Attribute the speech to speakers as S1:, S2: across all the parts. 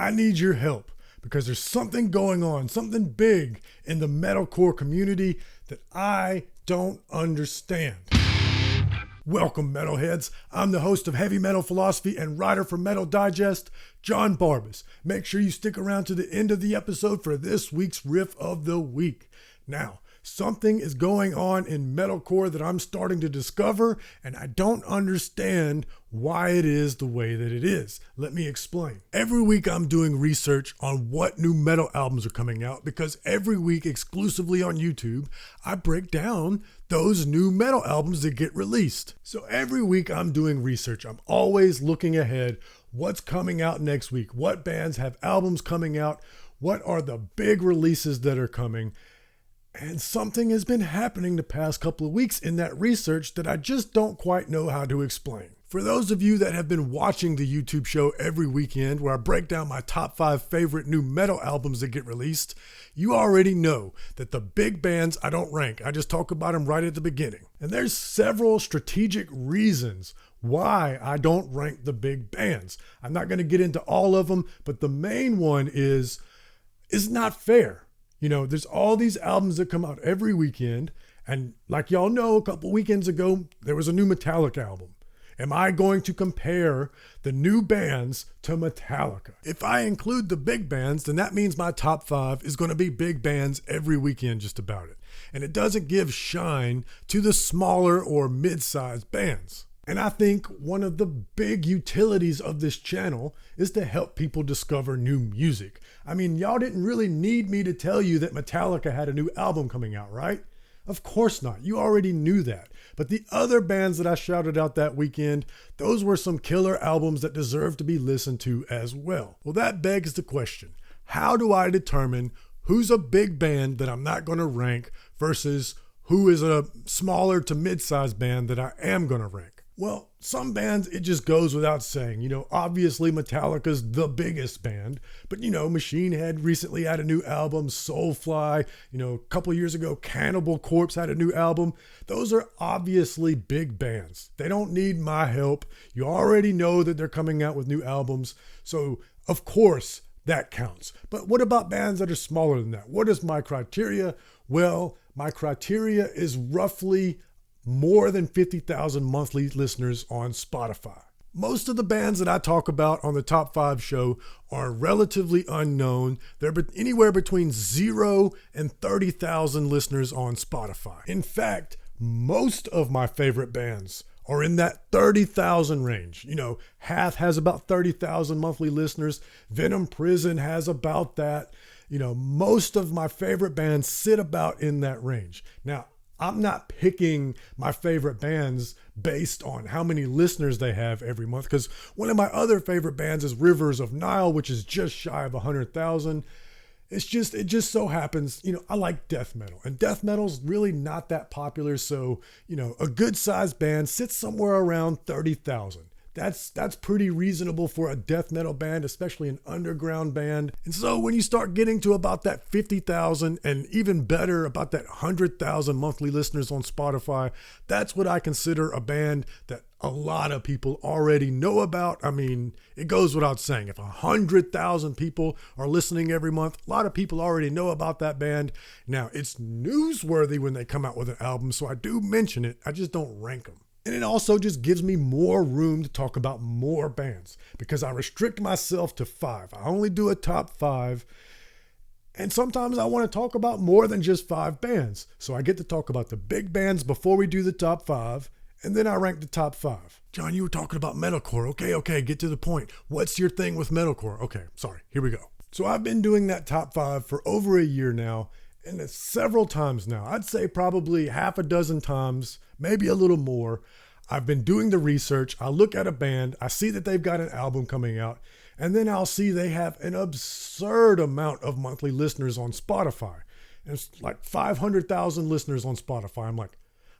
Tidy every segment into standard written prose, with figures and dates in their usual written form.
S1: I need your help because there's something going on, something big in the metalcore community that I don't understand. Welcome, metalheads. I'm the host of Heavy Metal Philosophy and writer for Metal Digest, John Barbas. Make sure you stick around to the end of the episode for this week's riff of the week. Now, something is going on in metalcore that I'm starting to discover, and I don't understand why it is the way that it is. Let me explain. Every week I'm doing research on what new metal albums are coming out because every week exclusively on YouTube, I break down those new metal albums that get released. So every week I'm doing research. I'm always looking ahead. What's coming out next week? What bands have albums coming out? What are the big releases that are coming? And something has been happening the past couple of weeks in that research that I just don't quite know how to explain. For those of you that have been watching the YouTube show every weekend where I break down my top 5 favorite new metal albums that get released, you already know that the big bands I don't rank. I just talk about them right at the beginning. And there's several strategic reasons why I don't rank the big bands. I'm not going to get into all of them, but the main one is it's not fair. You know, there's all these albums that come out every weekend. And like y'all know, a couple weekends ago, there was a new Metallica album. Am I going to compare the new bands to Metallica? If I include the big bands, then that means my top 5 is going to be big bands every weekend, just about it. And it doesn't give shine to the smaller or mid-sized bands. And I think one of the big utilities of this channel is to help people discover new music. I mean, y'all didn't really need me to tell you that Metallica had a new album coming out, right? Of course not. You already knew that. But the other bands that I shouted out that weekend, those were some killer albums that deserve to be listened to as well. Well, that begs the question, how do I determine who's a big band that I'm not going to rank versus who is a smaller to mid-sized band that I am going to rank? Well, some bands, it just goes without saying. You know, obviously Metallica's the biggest band, but you know, Machine Head recently had a new album, Soulfly, you know, a couple years ago, Cannibal Corpse had a new album. Those are obviously big bands. They don't need my help. You already know that they're coming out with new albums. So of course that counts. But what about bands that are smaller than that? What is my criteria? Well, my criteria is roughly more than 50,000 monthly listeners on Spotify. Most of the bands that I talk about on the Top 5 show are relatively unknown. They're anywhere between 0 and 30,000 listeners on Spotify. In fact, most of my favorite bands are in that 30,000 range. You know, Hath has about 30,000 monthly listeners. Venom Prison has about that. You know, most of my favorite bands sit about in that range. Now, I'm not picking my favorite bands based on how many listeners they have every month, because one of my other favorite bands is Rivers of Nile, which is just shy of 100,000. It just so happens, you know, I like death metal, and death metal's really not that popular. So, you know, a good sized band sits somewhere around 30,000. That's pretty reasonable for a death metal band, especially an underground band. And so when you start getting to about that 50,000 and even better, about that 100,000 monthly listeners on Spotify, that's what I consider a band that a lot of people already know about. I mean, it goes without saying, if 100,000 people are listening every month, a lot of people already know about that band. Now, it's newsworthy when they come out with an album, so I do mention it. I just don't rank them. And it also just gives me more room to talk about more bands because I restrict myself to 5. I only do a top 5. And sometimes I want to talk about more than just 5 bands. So I get to talk about the big bands before we do the top 5. And then I rank the top 5. John, you were talking about metalcore. Okay, get to the point. What's your thing with metalcore? Okay, sorry, here we go. So I've been doing that top 5 for over a year now. And it's several times now. I'd say probably half a dozen times, maybe a little more. I've been doing the research. I look at a band. I see that they've got an album coming out. And then I'll see they have an absurd amount of monthly listeners on Spotify. And it's like 500,000 listeners on Spotify. I'm like,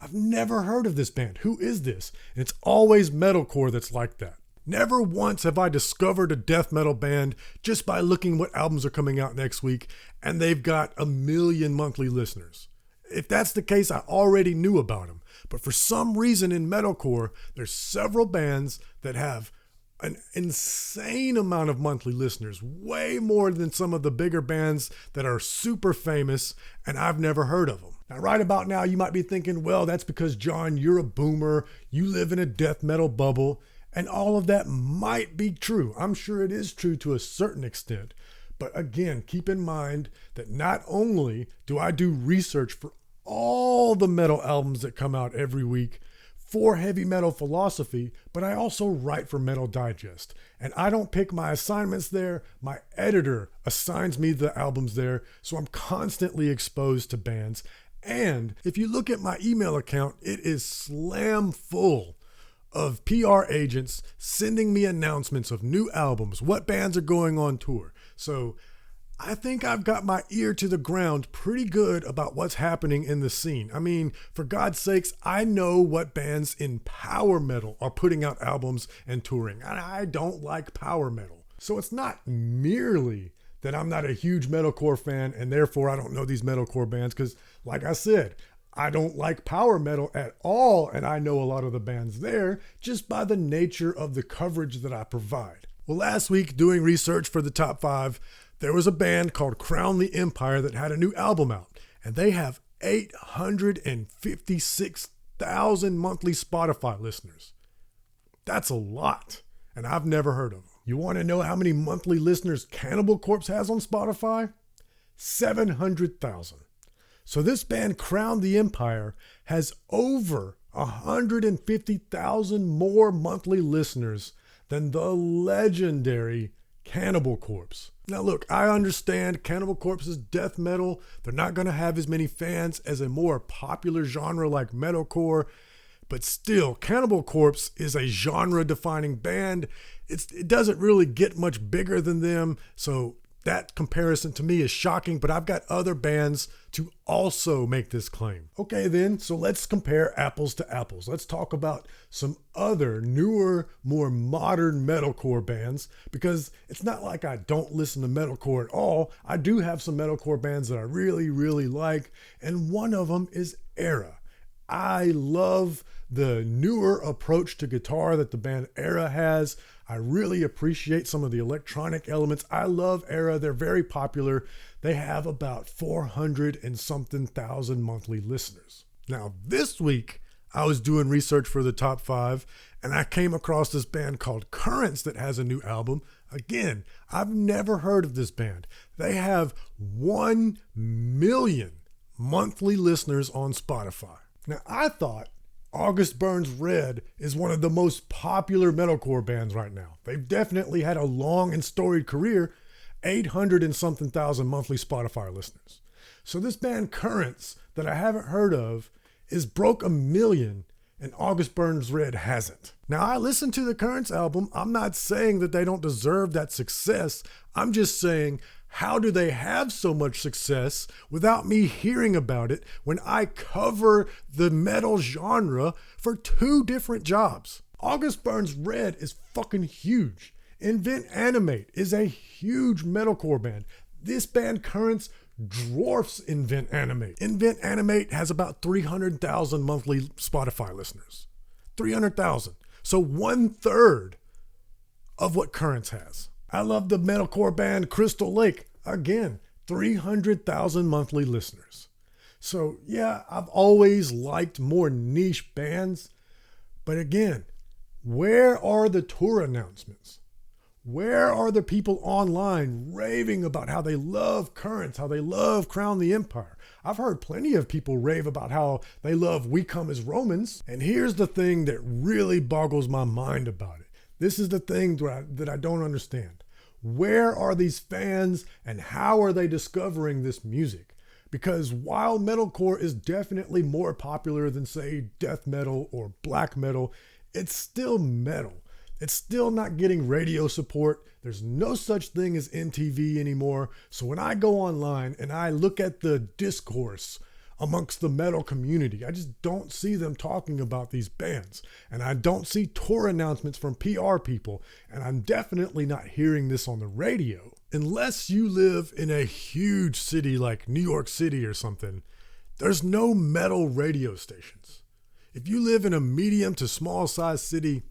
S1: I've never heard of this band. Who is this? And it's always metalcore that's like that. Never once have I discovered a death metal band just by looking what albums are coming out next week and they've got 1 million monthly listeners. If that's the case, I already knew about them. But for some reason in metalcore, there's several bands that have an insane amount of monthly listeners, way more than some of the bigger bands that are super famous and I've never heard of them. Now, right about now, you might be thinking, well, that's because, John, you're a boomer, you live in a death metal bubble, and all of that might be true. I'm sure it is true to a certain extent. But again, keep in mind that not only do I do research for all the metal albums that come out every week for Heavy Metal Philosophy, but I also write for Metal Digest. And I don't pick my assignments there. My editor assigns me the albums there, so I'm constantly exposed to bands. And if you look at my email account, it is slam full of PR agents sending me announcements of new albums, what bands are going on tour. So I think I've got my ear to the ground pretty good about what's happening in the scene. I mean, for God's sakes, I know what bands in power metal are putting out albums and touring, and I don't like power metal. So it's not merely that I'm not a huge metalcore fan and therefore I don't know these metalcore bands, because like I said, I don't like power metal at all, and I know a lot of the bands there just by the nature of the coverage that I provide. Well, last week doing research for the top 5, there was a band called Crown the Empire that had a new album out, and they have 856,000 monthly Spotify listeners. That's a lot, and I've never heard of them. You want to know how many monthly listeners Cannibal Corpse has on Spotify? 700,000. So this band, Crown the Empire, has over 150,000 more monthly listeners than the legendary Cannibal Corpse. Now look, I understand Cannibal Corpse is death metal. They're not going to have as many fans as a more popular genre like metalcore, but still, Cannibal Corpse is a genre-defining band. It doesn't really get much bigger than them, so that comparison to me is shocking, but I've got other bands to also make this claim. Okay then, so let's compare apples to apples. Let's talk about some other newer, more modern metalcore bands, because it's not like I don't listen to metalcore at all. I do have some metalcore bands that I really, really like, and one of them is Era. I love the newer approach to guitar that the band Era has. I really appreciate some of the electronic elements. I love Era. They're very popular. They have about 400 and something thousand monthly listeners. Now, this week, I was doing research for the top 5, and I came across this band called Currents that has a new album. Again, I've never heard of this band. They have 1 million monthly listeners on Spotify. Now, I thought August Burns Red is one of the most popular metalcore bands right now. They've definitely had a long and storied career, 800 and something thousand monthly Spotify listeners. So this band Currents that I haven't heard of is broke 1 million, and August Burns Red hasn't. Now, I listened to the Currents album. I'm not saying that they don't deserve that success. I'm just saying, how do they have so much success without me hearing about it when I cover the metal genre for 2 different jobs? August Burns Red is fucking huge. Invent Animate is a huge metalcore band. This band Currents dwarfs Invent Animate. Invent Animate has about 300,000 monthly Spotify listeners. 300,000. So 1/3 of what Currents has. I love the metalcore band Crystal Lake. Again, 300,000 monthly listeners. So yeah, I've always liked more niche bands. But again, where are the tour announcements? Where are the people online raving about how they love Currents, how they love Crown the Empire? I've heard plenty of people rave about how they love We Come as Romans. And here's the thing that really boggles my mind about it. This is the thing that I don't understand. Where are these fans and how are they discovering this music? Because while metalcore is definitely more popular than, say, death metal or black metal, it's still metal. It's still not getting radio support. There's no such thing as MTV anymore. So when I go online and I look at the discourse amongst the metal community, I just don't see them talking about these bands. And I don't see tour announcements from PR people. And I'm definitely not hearing this on the radio. Unless you live in a huge city like New York City or something, there's no metal radio stations. If you live in a medium to small size city,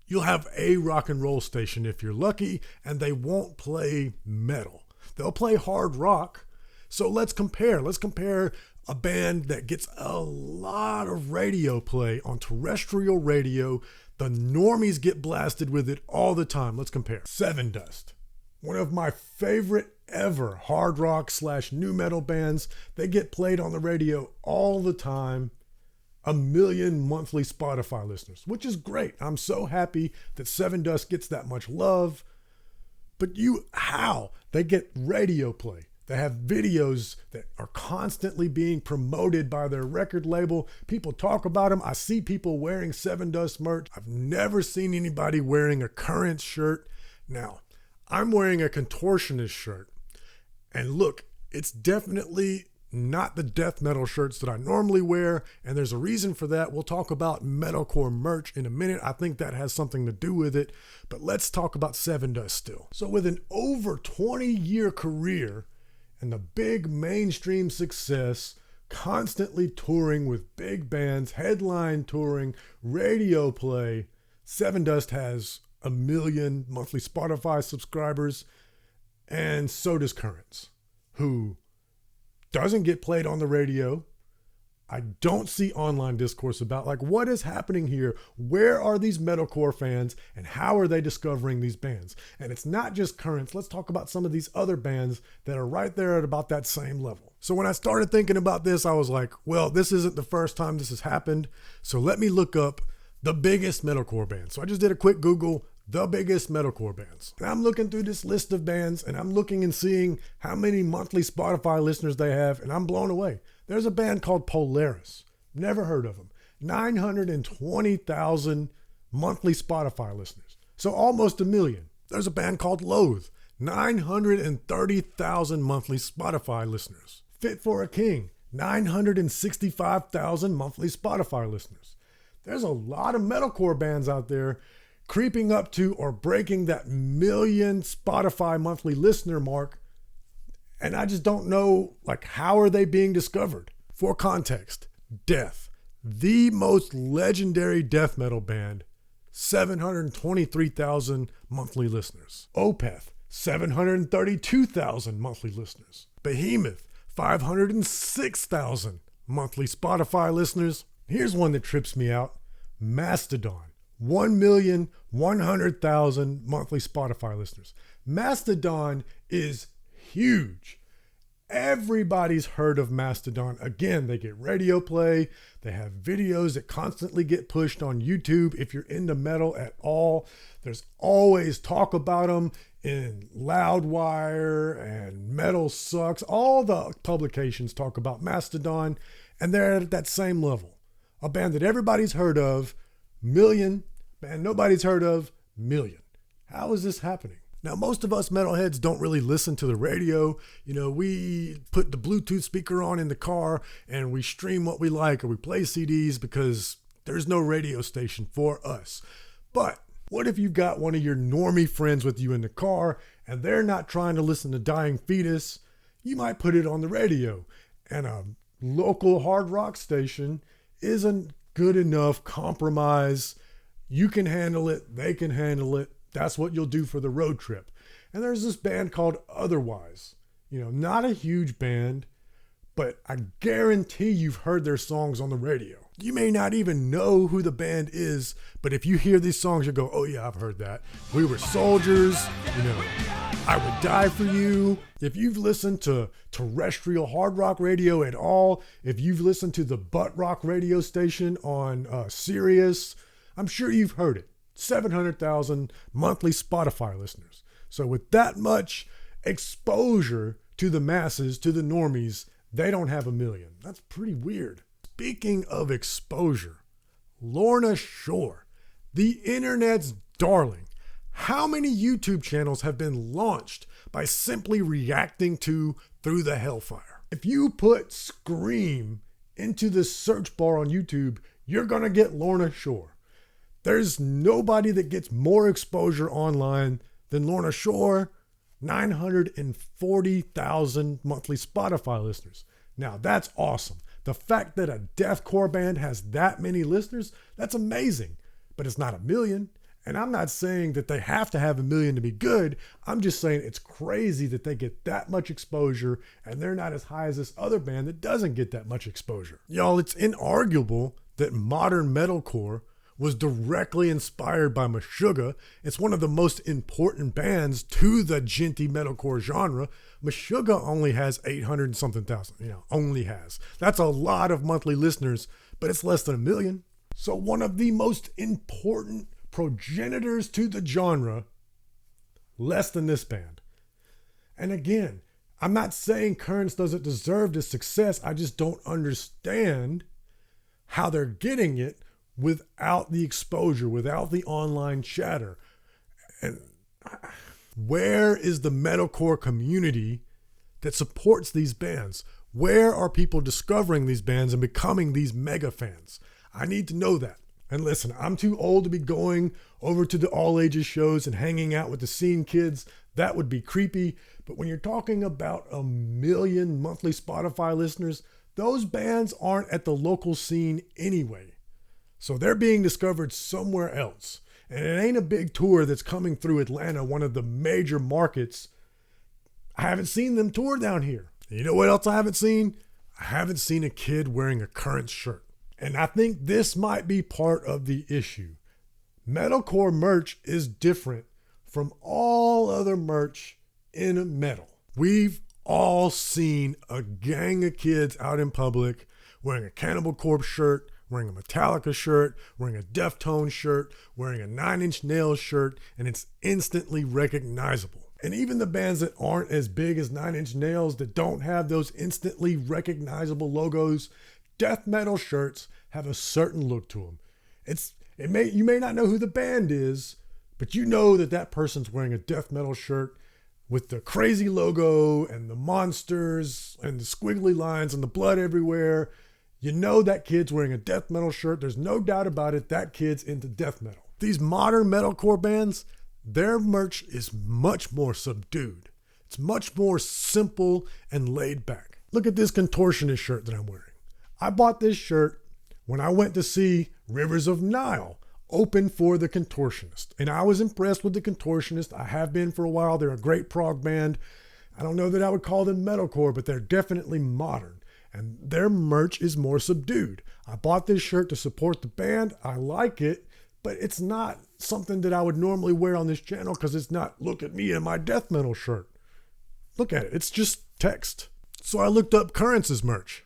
S1: You'll have a rock and roll station if you're lucky, and they won't play metal. They'll play hard rock. So let's compare. Let's compare a band that gets a lot of radio play on terrestrial radio. The normies get blasted with it all the time. Let's compare. Sevendust, one of my favorite ever hard rock / nu metal bands. They get played on the radio all the time. 1 million monthly Spotify listeners, which is great. I'm so happy that Sevendust gets that much love. But how? They get radio play. They have videos that are constantly being promoted by their record label. People talk about them. I see people wearing Sevendust merch. I've never seen anybody wearing a Current shirt. Now, I'm wearing a Contortionist shirt. And look, it's definitely not the death metal shirts that I normally wear, and there's a reason for that. We'll talk about metalcore merch in a minute. I think that has something to do with it, but let's talk about Sevendust still. So with an over 20-year career and the big mainstream success, constantly touring with big bands, headline touring, radio play, Sevendust has 1 million monthly Spotify subscribers, and so does Currents, who doesn't get played on the radio. I don't see online discourse about what is happening here. Where are these metalcore fans and how are they discovering these bands? And it's not just Currents. Let's talk about some of these other bands that are right there at about that same level. So when I started thinking about this, I was like, well, this isn't the first time this has happened. So let me look up the biggest metalcore bands. So I just did a quick Google, the biggest metalcore bands. And I'm looking through this list of bands and I'm looking and seeing how many monthly Spotify listeners they have, and I'm blown away. There's a band called Polaris. Never heard of them. 920,000 monthly Spotify listeners. So almost 1 million. There's a band called Loathe. 930,000 monthly Spotify listeners. Fit for a King. 965,000 monthly Spotify listeners. There's a lot of metalcore bands out there creeping up to or breaking that 1 million Spotify monthly listener mark. And I just don't know, how are they being discovered? For context, Death, the most legendary death metal band, 723,000 monthly listeners. Opeth, 732,000 monthly listeners. Behemoth, 506,000 monthly Spotify listeners. Here's one that trips me out. Mastodon, 1,100,000 monthly Spotify listeners. Mastodon is huge. Everybody's heard of Mastodon. Again, they get radio play. They have videos that constantly get pushed on YouTube. If you're into metal at all, there's always talk about them in Loudwire and Metal Sucks. All the publications talk about Mastodon, and they're at that same level. A band that everybody's heard of, 1 million. Band nobody's heard of, 1 million. How is this happening? Now, most of us metalheads don't really listen to the radio. We put the Bluetooth speaker on in the car and we stream what we like, or we play CDs because there's no radio station for us. But what if you've got one of your normie friends with you in the car and they're not trying to listen to Dying Fetus? You might put it on the radio, and a local hard rock station isn't good enough compromise. You can handle it. They can handle it. That's what you'll do for the road trip. And there's this band called Otherwise. Not a huge band, but I guarantee you've heard their songs on the radio. You may not even know who the band is, but if you hear these songs, you'll go, oh yeah, I've heard that. We Were Soldiers, I Would Die For You. If you've listened to terrestrial hard rock radio at all, if you've listened to the butt rock radio station on Sirius, I'm sure you've heard it. 700,000 monthly Spotify listeners. So with that much exposure to the masses, to the normies, they don't have 1 million. That's pretty weird. Speaking of exposure, Lorna Shore, the internet's darling. How many YouTube channels have been launched by simply reacting to Through the Hellfire? If you put Scream into the search bar on YouTube, you're going to get Lorna Shore. There's nobody that gets more exposure online than Lorna Shore. 940,000 monthly Spotify listeners. Now that's awesome. The fact that a deathcore band has that many listeners, that's amazing. But it's not 1 million, And I'm not saying that they have to have 1 million to be good. I'm just saying it's crazy that they get that much exposure and they're not as high as this other band that doesn't get that much exposure. Y'all, it's inarguable that modern metalcore was directly inspired by Meshuggah. It's one of the most important bands to the djenty metalcore genre. Meshuggah only has 800 and something thousand, only has. That's a lot of monthly listeners, but it's less than 1 million. So one of the most important progenitors to the genre, less than this band. And again, I'm not saying Currents doesn't deserve this success. I just don't understand how they're getting it without the exposure, without the online chatter. And where is the metalcore community that supports these bands? Where are people discovering these bands and becoming these mega fans? I need to know that. And listen, I'm too old to be going over to the all ages shows and hanging out with the scene kids. That would be creepy. But when you're talking about 1 million monthly Spotify listeners, those bands aren't at the local scene anyway. So they're being discovered somewhere else. And it ain't a big tour that's coming through Atlanta, one of the major markets. I haven't seen them tour down here. And you know what else I haven't seen? I haven't seen a kid wearing a Currents shirt. And I think this might be part of the issue. Metalcore merch is different from all other merch in metal. We've all seen a gang of kids out in public wearing a Cannibal Corpse shirt, wearing a Metallica shirt, wearing a Deftones shirt, wearing a Nine Inch Nails shirt, and it's instantly recognizable. And even the bands that aren't as big as Nine Inch Nails, that don't have those instantly recognizable logos, death metal shirts have a certain look to them. You may not know who the band is, but you know that person's wearing a death metal shirt with the crazy logo and the monsters and the squiggly lines and the blood everywhere. You know that kid's wearing a death metal shirt. There's no doubt about it. That kid's into death metal. These modern metalcore bands, their merch is much more subdued. It's much more simple and laid back. Look at this contortionist shirt that I'm wearing. I bought this shirt when I went to see Rivers of Nile open for the Contortionist. And I was impressed with the Contortionist. I have been for a while. They're a great prog band. I don't know that I would call them metalcore, but they're definitely modern. And their merch is more subdued. I bought this shirt to support the band. I like it, but it's not something that I would normally wear on this channel because it's not, look at me in my death metal shirt. Look at it. It's just text. So I looked up Currents' merch.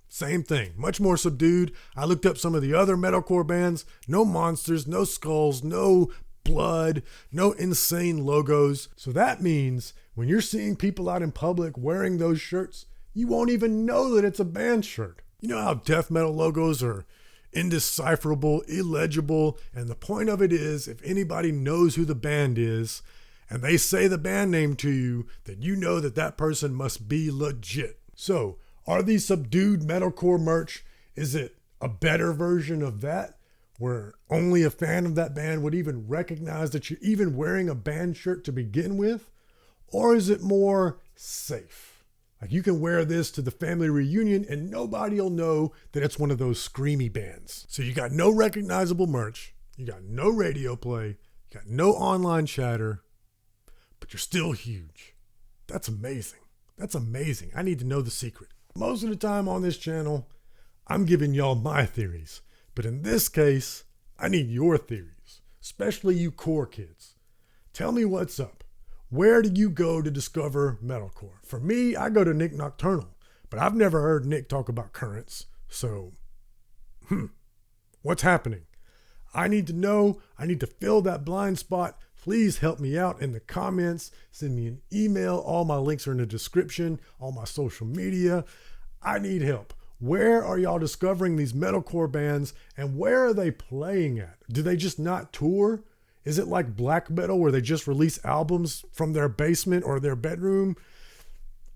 S1: Same thing, much more subdued. I looked up some of the other metalcore bands. No monsters, no skulls, no blood, no insane logos. So that means when you're seeing people out in public wearing those shirts, you won't even know that it's a band shirt. You know how death metal logos are indecipherable, illegible, and the point of it is, if anybody knows who the band is and they say the band name to you, then you know that person must be legit. So, are these subdued metalcore merch, is it a better version of that, where only a fan of that band would even recognize that you're even wearing a band shirt to begin with? Or is it more safe? Like you can wear this to the family reunion and nobody will know that it's one of those screamy bands. So you got no recognizable merch, you got no radio play, you got no online chatter, but you're still huge. That's amazing. That's amazing. I need to know the secret. Most of the time on this channel, I'm giving y'all my theories. But in this case, I need your theories, especially you core kids. Tell me what's up. Where do you go to discover metalcore? For me, I go to Nick Nocturnal, but I've never heard Nick talk about Currents. So, what's happening? I need to know. I need to fill that blind spot. Please help me out in the comments. Send me an email. All my links are in the description. All my social media. I need help. Where are y'all discovering these metalcore bands and where are they playing at? Do they just not tour? Is it like black metal where they just release albums from their basement or their bedroom?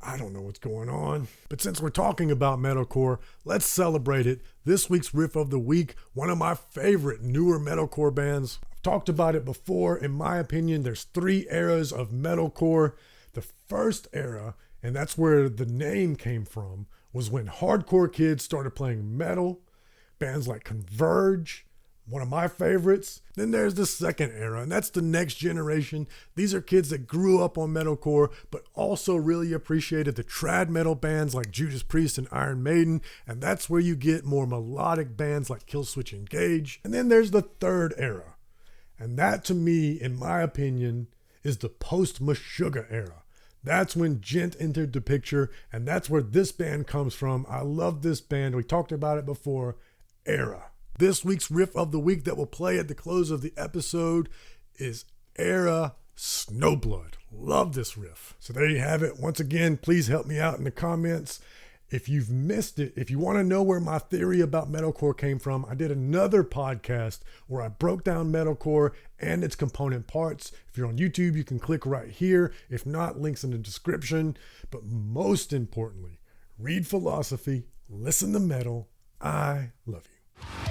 S1: I don't know what's going on. But since we're talking about metalcore, let's celebrate it. This week's Riff of the Week, one of my favorite newer metalcore bands. I've talked about it before. In my opinion, there's 3 eras of metalcore. The first era, and that's where the name came from, was when hardcore kids started playing metal. Bands like Converge, one of my favorites. Then there's the second era, and that's the next generation. These are kids that grew up on metalcore, but also really appreciated the trad metal bands like Judas Priest and Iron Maiden, and that's where you get more melodic bands like Killswitch Engage. And then there's the third era, and that to me, in my opinion, is the post-Meshuggah era. That's when Gent entered the picture, and that's where this band comes from. I love this band. We talked about it before. Era. This week's riff of the week that will play at the close of the episode is Era Snowblood. Love this riff. So there you have it. Once again, please help me out in the comments. If you've missed it, if you want to know where my theory about metalcore came from, I did another podcast where I broke down metalcore and its component parts. If you're on YouTube, you can click right here. If not, links in the description. But most importantly, read philosophy, listen to metal. I love you.